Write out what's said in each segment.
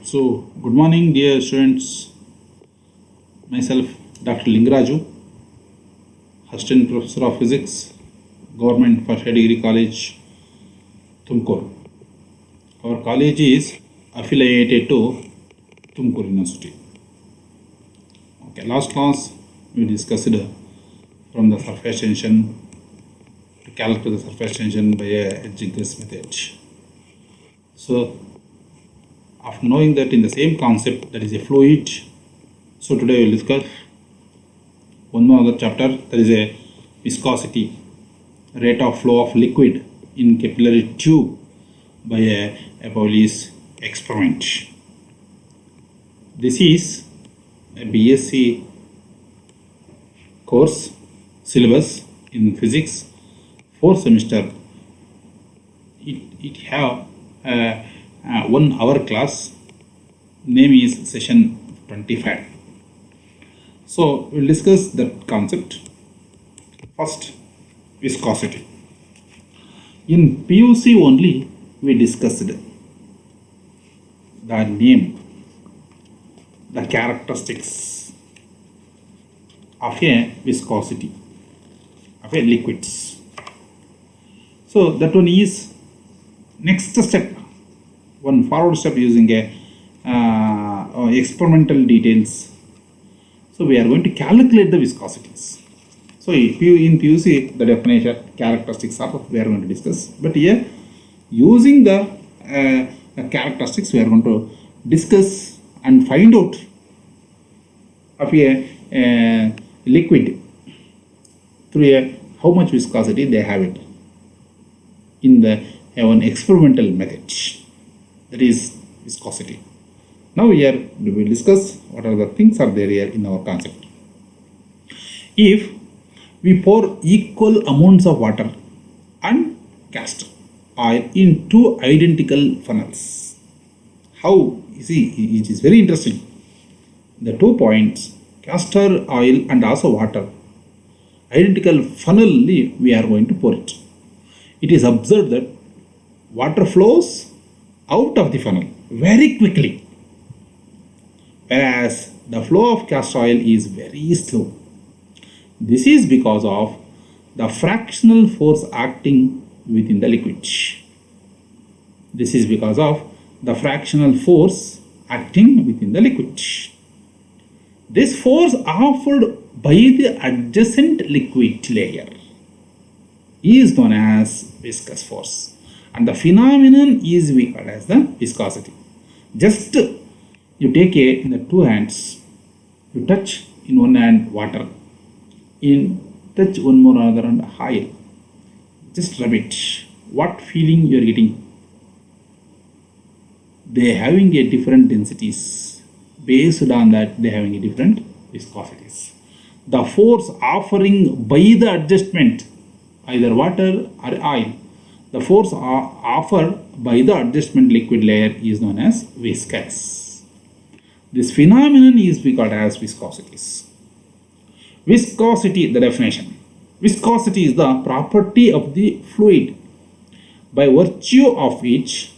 So, good morning, dear students. Myself, Dr. Lingaraju, Assistant Professor of Physics, Government First Year Degree College, Tumkur. Our college is affiliated to Tumkur University. Okay, last class we discussed from the surface tension to calculate the surface tension by a edge ingress method. So, after knowing that in the same concept, that is a fluid, so today we will discuss one more other chapter, that is a viscosity, rate of flow of liquid in capillary tube by a Pauli's experiment. This is a BSc course syllabus in physics, 4th semester. It have 1 hour class, name is session 25. So we'll discuss that concept. First, viscosity. In PUC only we discussed the name, the characteristics of a viscosity of a liquids. So that one is next step, one forward step using a experimental details. So we are going to calculate the viscosities. So if you in PUC the definition characteristics of we are going to discuss, but here using the characteristics we are going to discuss and find out of a liquid through how much viscosity they have it in the one experimental method, that is viscosity. Now here we will discuss what are the things are there here in our concept. If we pour equal amounts of water and castor oil in two identical funnels, how you see it is very interesting. The 2 points, castor oil and also water, identical funnel we are going to pour it. It is observed that water flows out of the funnel very quickly, whereas the flow of castor oil is very slow. This is because of the fractional force acting within the liquid. This is because of the fractional force acting within the liquid. This force offered by the adjacent liquid layer is known as viscous force, and the phenomenon is we call as the viscosity. Just you take in the 2 hands, you touch in one hand water, in touch one more another hand oil, just rub it. What feeling you are getting? They having a different densities, based on that they having a different viscosities. The force offering by the adjustment, either water or oil, the force offered by the adjustment liquid layer is known as viscous. This phenomenon is we call as viscosities. Viscosity, the definition. Viscosity is the property of the fluid by virtue of which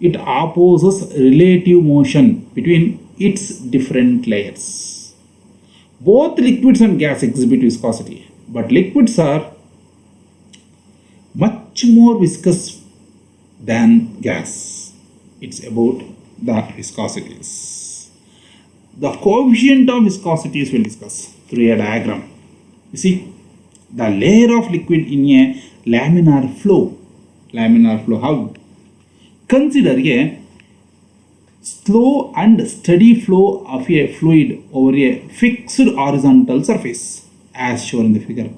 it opposes relative motion between its different layers. Both liquids and gas exhibit viscosity, but liquids are much more viscous than gas. It's about the viscosities. The coefficient of viscosities we'll discuss through a diagram. You see, the layer of liquid in a laminar flow. Laminar flow, how? Consider a slow and steady flow of a fluid over a fixed horizontal surface, as shown in the figure.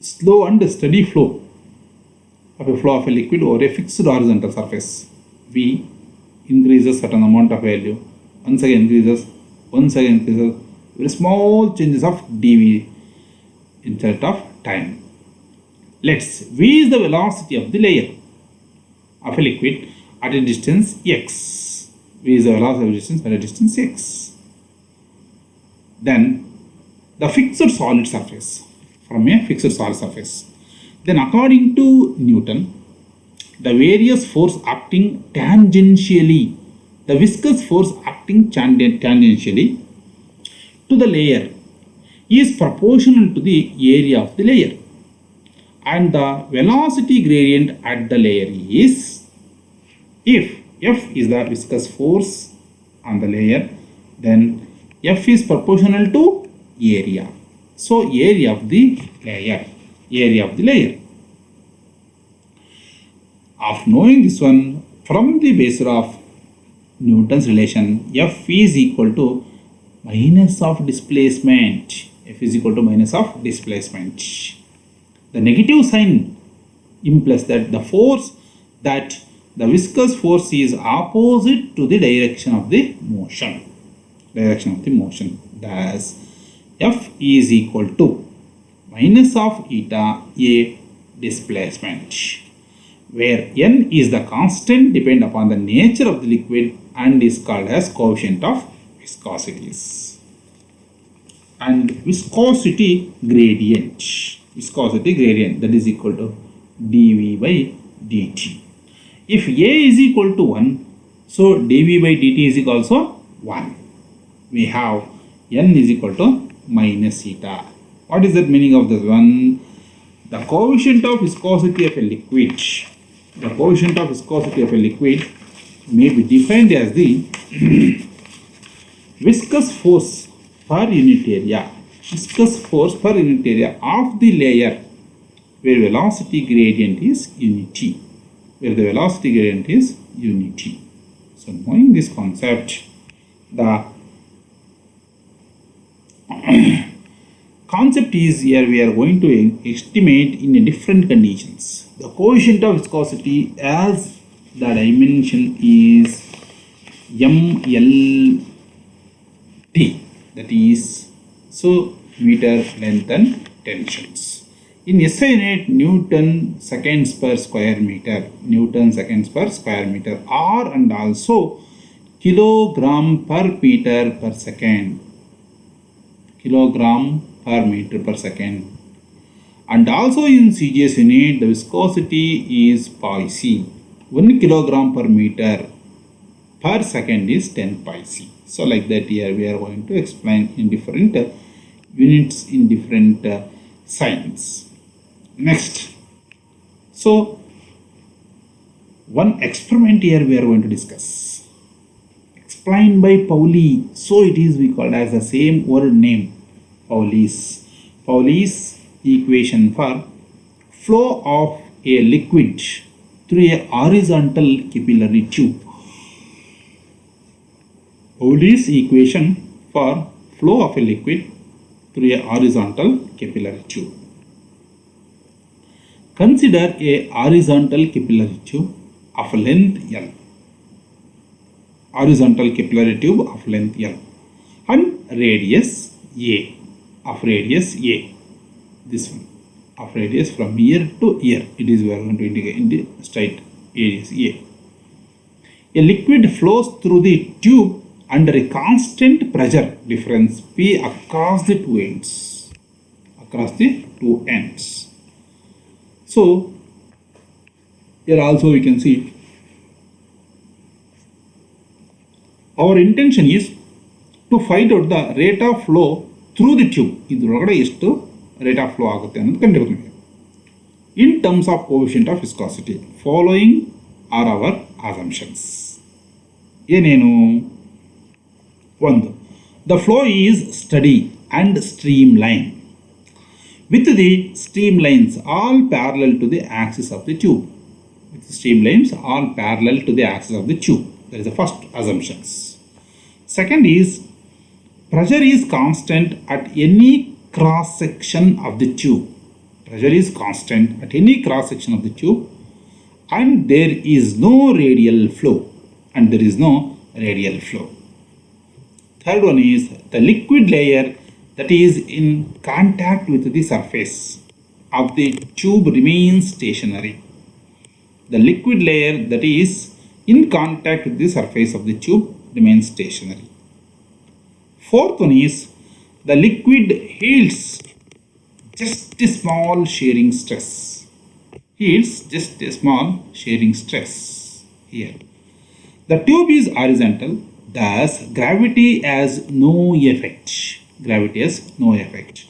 Slow and steady flow of a liquid over a fixed horizontal surface. V increases certain amount of value, once again increases, very small changes of dV instead of time. Let's V is the velocity of the layer of a liquid at a distance x. V is the velocity of distance at a distance x. Then the fixed solid surface, from a fixed solid surface. Then according to Newton, the various force acting tangentially the viscous force acting tangentially to the layer is proportional to the area of the layer, and the velocity gradient at the layer is, if F is the viscous force on the layer, then F is proportional to area. So area of the layer. Of knowing this one, from the basis of Newton's relation, F is equal to minus of displacement. F is equal to minus of displacement. The negative sign implies that the force, that the viscous force is opposite to the direction of the motion. Thus, F is equal to minus of eta A displacement, where n is the constant depend upon the nature of the liquid and is called as coefficient of viscosities. And viscosity gradient, that is equal to dV by dt. If A is equal to 1, so dV by dt is equal also 1. We have n is equal to minus eta. What is the meaning of this one? The coefficient of viscosity of a liquid, may be defined as the viscous force per unit area of the layer where velocity gradient is unity. So knowing this concept, the concept is here we are going to estimate in a different conditions. The coefficient of viscosity as the dimension is mLT, that is so meter length and tensions. In SI unit, Newton seconds per square meter, or and also kilogram per meter per second, and also in CGS unit the viscosity is pi c. 1 kilogram per meter per second is 10 pi c. So like that, here we are going to explain in different units in different signs. Next, so one experiment here we are going to discuss, explained by Pauli. So it is we called as the same word name, Pauli's equation for flow of a liquid through a horizontal capillary tube. Pauli's equation for flow of a liquid through a horizontal capillary tube. Consider a horizontal capillary tube of length L. And radius A. This one. Of radius from here to here. It is we are going to indicate in the straight radius A. A liquid flows through the tube under a constant pressure difference P across the two ends. So here also we can see our intention is to find out the rate of flow through the tube. ಇದರೊಳಗಡೆ ಎಷ್ಟು rate of flow ಆಗುತ್ತೆ ಅನ್ನೋದು ಕಂಡುಹಿಡಿಯಬೇಕು. In terms of coefficient of viscosity, following are our assumptions. ಏನೇನು? 1. The flow is steady and streamline, with the streamlines all parallel to the axis of the tube. That is the first assumptions. Second is pressure is constant at any cross section of the tube. And there is no radial flow. Third one is the liquid layer that is in contact with the surface of the tube remains stationary. The liquid layer that is in contact with the surface of the tube remains stationary. Fourth one is the liquid yields just a small shearing stress. Here. The tube is horizontal, thus gravity has no effect. Gravity has no effect.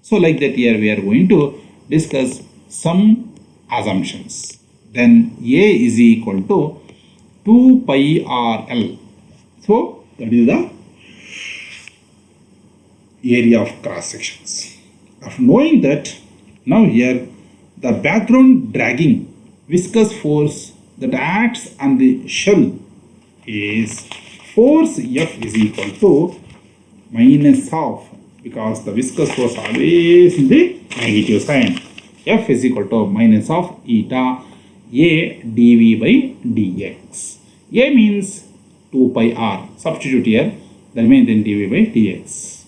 So like that here we are going to discuss some assumptions. Then A is equal to 2 pi RL. So that is the area of cross sections. After knowing that, now here the background dragging viscous force that acts on the shell is force F is equal to minus of, because the viscous force always in the negative sign. F is equal to minus of eta A dV by dx. A means 2 pi r. Substitute here, that means then dV by dx.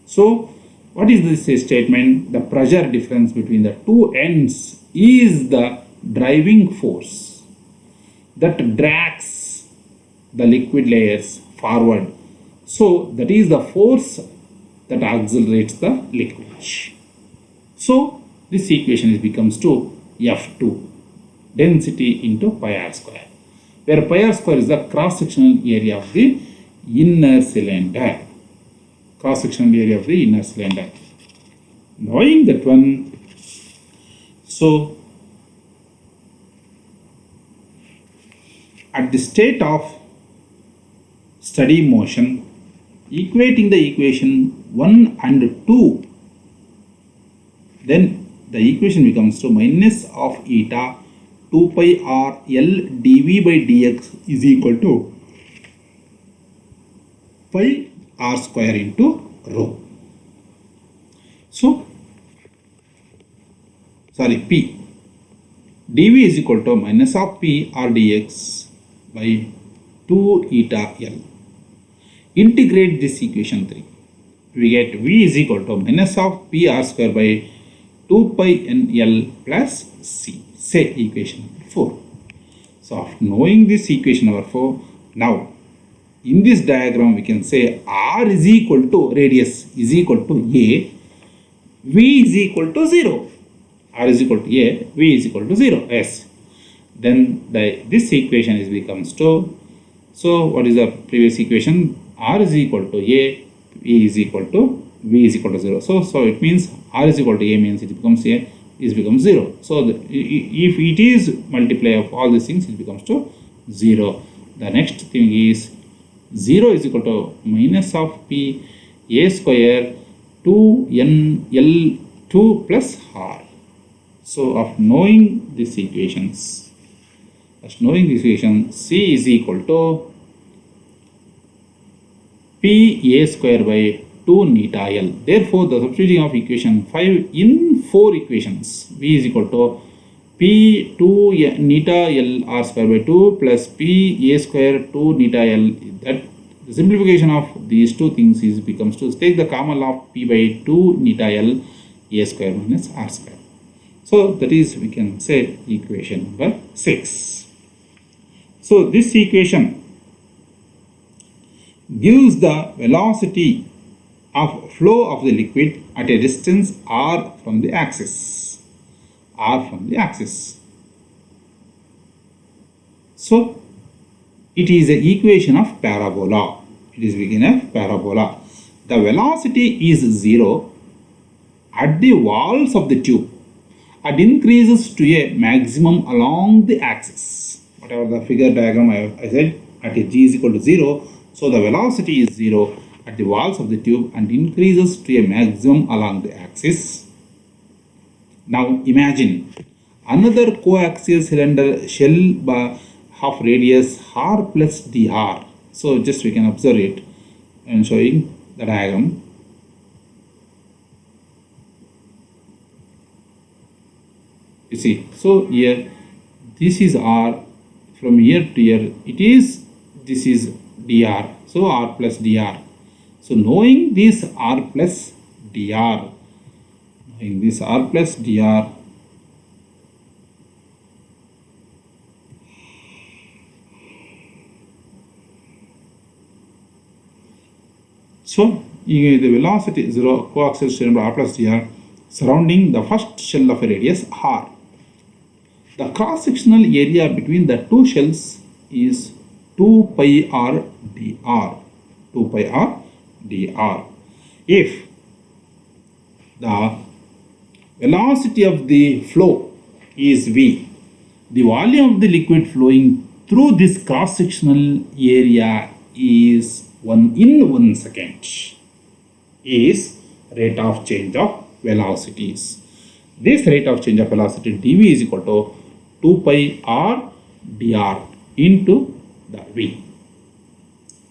So what is this statement? The pressure difference between the two ends is the driving force that drags the liquid layers forward. So that is the force that accelerates the liquid. So this equation becomes to F2, density into pi r square, where pi r square is the cross-sectional area of the inner cylinder. Cross-sectional area of the inner cylinder. Knowing that one, so at the state of steady motion, equating the equation 1 and 2, then the equation becomes to minus of eta 2 pi r L dV by dx is equal to pi r square into rho. So, P dV is equal to minus of P r dx by 2 eta L. Integrate this equation 3. We get V is equal to minus of P r square by 2 pi n L plus C. Say equation number 4. So, after knowing this equation number 4, now in this diagram we can say R is equal to radius is equal to A, V is equal to 0. R is equal to A, V is equal to 0. Yes. Then this equation becomes to, so what is the previous equation? R is equal to A, V is equal to 0. So it means R is equal to A means it becomes A, is becomes 0. So if it is multiply of all these things, it becomes to 0. The next thing is 0 is equal to minus of P A square 2 n L 2 plus R. So of knowing these equations, C is equal to P A square by 2 neta L. Therefore, the substituting of equation 5 in 4 equations, V is equal to P 2 neta L R square by 2 plus P A square 2 neta L. That the simplification of these two things becomes to take the common of P by 2 neta L A square minus R square. So that is, we can say equation number 6. So this equation gives the velocity of flow of the liquid at a distance r from the axis. So it is an equation of parabola. It is begin a parabola. The velocity is 0 at the walls of the tube and increases to a maximum along the axis. Whatever the figure diagram I said, at a g is equal to 0. So the velocity is 0 at the walls of the tube and increases to a maximum along the axis. Now imagine another coaxial cylinder shell of radius r plus dr. So just we can observe it and showing the diagram. You see, so here this is r, from here to here this is dr, so r plus dr. So knowing this r plus dr, so the velocity is 0 coaxial cylinder r plus dr surrounding the first shell of a radius r. The cross-sectional area between the two shells is 2 pi r dr. 2 pi r dr. If the velocity of the flow is v, the volume of the liquid flowing through this cross-sectional area is 1 second, is rate of change of velocities. This rate of change of velocity dv is equal to 2 pi r dr into the v.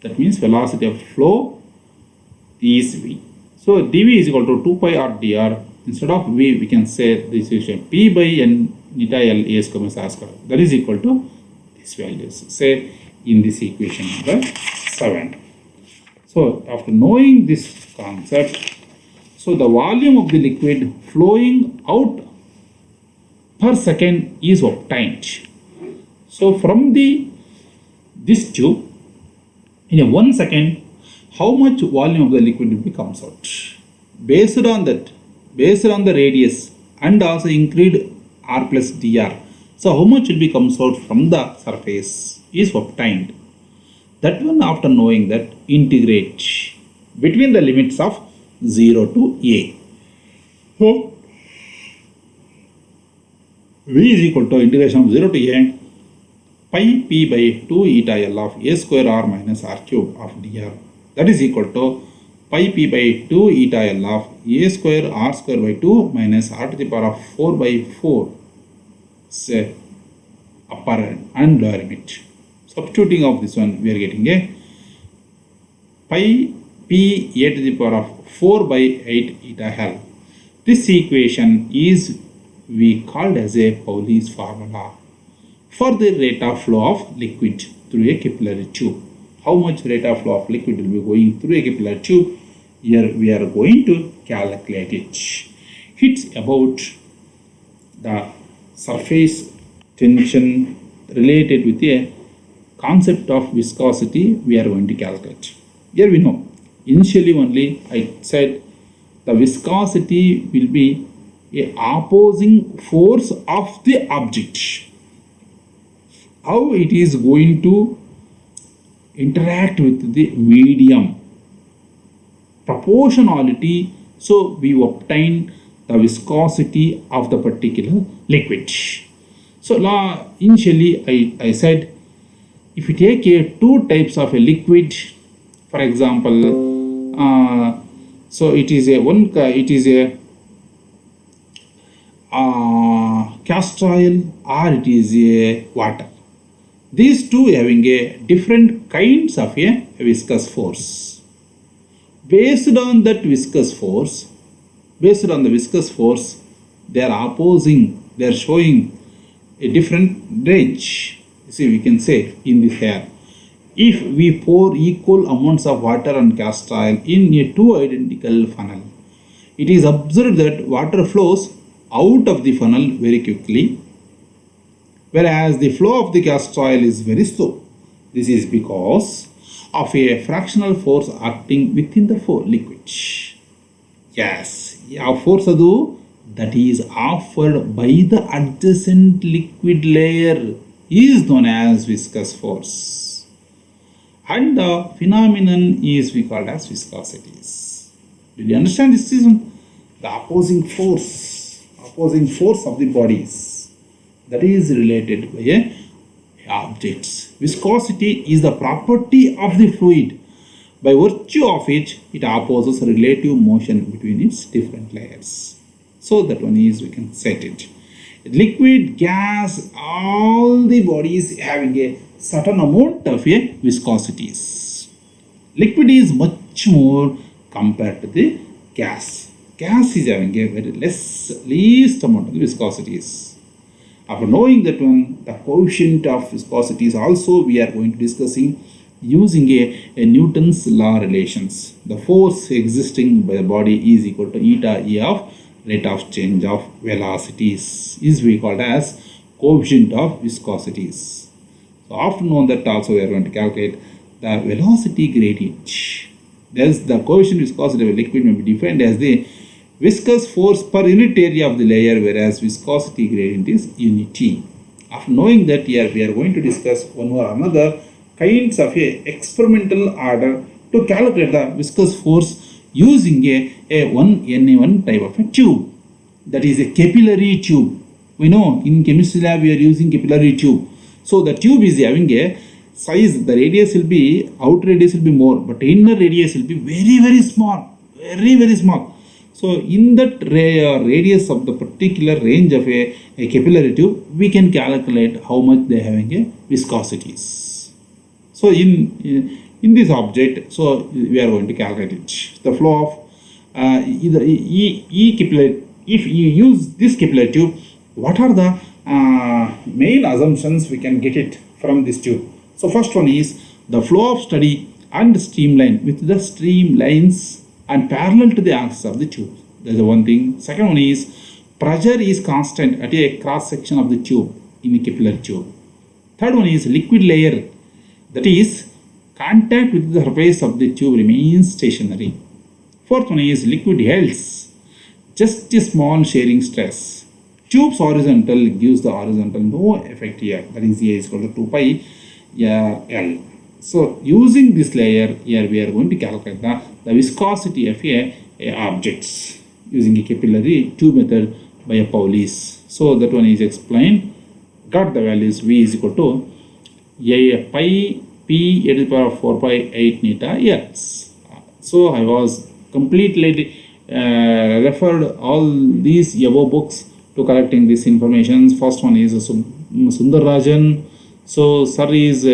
That means velocity of flow is v. So dv is equal to 2 pi r dr. Instead of v, we can say this is p by n eta l a square minus r square. That is equal to these values. Say in this equation number 7. So after knowing this concept, so the volume of the liquid flowing out per second is obtained. So from this tube, in a 1 second, how much volume of the liquid comes out? Based on that, based on the radius and also increased r plus dr. So how much will be comes out from the surface is obtained. That one, after knowing that, integrate between the limits of 0 to a. So v is equal to integration of 0 to a pi p by 2 eta l of a square r minus r cube of dr. That is equal to pi p by 2 eta l of a square r square by 2 minus r to the power of 4 by 4, say upper and lower limit. Substituting of this one, we are getting a pi p a to the power of 4 by 8 eta l. This equation is we called as a Pauli's formula for the rate of flow of liquid through a capillary tube. How much rate of flow of liquid will be going through a capillary tube? Here we are going to calculate it. It's about the surface tension related with a concept of viscosity we are going to calculate. Here we know, initially only I said the viscosity will be a opposing force of the object. How it is going to interact with the medium. Proportionality, so we obtain the viscosity of the particular liquid. So initially I said, if you take two types of a liquid, for example, so it is a castor oil or it is a water. These two having a different kinds of a viscous force. Based on that viscous force, they are opposing, they are showing a different range. See, we can say in this here, if we pour equal amounts of water and castor oil in a two identical funnel, it is observed that water flows out of the funnel very quickly, whereas the flow of the castor oil is very slow. This is because of a fractional force acting within the liquid. Yes, a force that is offered by the adjacent liquid layer is known as viscous force, and the phenomenon is we called as viscosities. Do you understand this? Is the opposing force of the bodies that is related by objects. Viscosity is the property of the fluid by virtue of which it opposes relative motion between its different layers. So that one is, we can set it. Liquid, gas, all the bodies having a certain amount of viscosities. Liquid is much more compared to the gas. Gas is having a very least amount of viscosities. After knowing that one, the coefficient of viscosities also we are going to discussing using a Newton's law relations. The force existing by the body is equal to eta E of rate of change of velocities, is we called as coefficient of viscosities. So after knowing that also we are going to calculate the velocity gradient. Thus the coefficient viscosity of a liquid may be defined as the viscous force per unit area of the layer, whereas viscosity gradient is unity. After knowing that, here we are going to discuss one or another kinds of a experimental order to calculate the viscous force using a one type of a tube, that is a capillary tube. We know in chemistry lab we are using capillary tube. So the tube is having a size, the radius will be, outer radius will be more, but inner radius will be very small, very small. So in that radius of the particular range of a capillary tube, we can calculate how much they are having a viscosities. So in this object, so we are going to calculate it. The flow of either capillary. If you use this capillary tube, what are the main assumptions we can get it from this tube? So first one is the flow of steady and streamline with the streamlines and parallel to the axis of the tube. That's the one thing. Second one is pressure is constant at a cross section of the tube in the capillary tube. Third one is liquid layer, that is contact with the surface of the tube remains stationary. Fourth one is liquid holds just a small shearing stress. Tube's horizontal gives the horizontal no effect here, that is A is equal to 2 pi L. So using this layer here we are going to calculate the viscosity of a objects using a capillary tube method by a Pauli's. So that one is explained. Got the values V is equal to a pi p e to the power of 4 pi 8 neta X. So I was completely referred all these above books to collecting this information. First one is Sundar Rajan. So sir is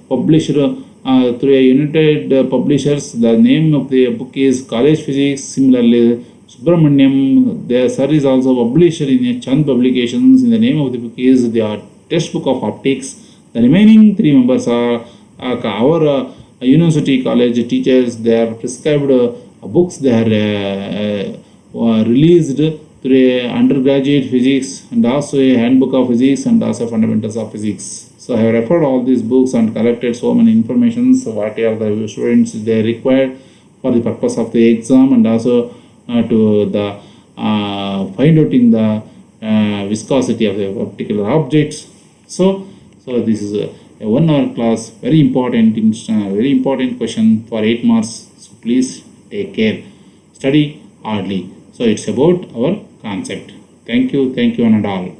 published through a United Publishers. The name of the book is College Physics. Similarly, Subramaniam, the sir is also published in a Chand Publications. In the name of the book is the Textbook of Optics. The remaining three members are our university college teachers. They are prescribed books. They are released through a undergraduate physics and also a handbook of physics and also fundamentals of physics. So I have referred all these books and collected so many information. So what are the students they required for the purpose of the exam and also to the find out in the viscosity of the particular objects. So this is a 1 hour class, very important question for 8 marks. So please take care, study hardly. So it's about our concept. Thank you one and all.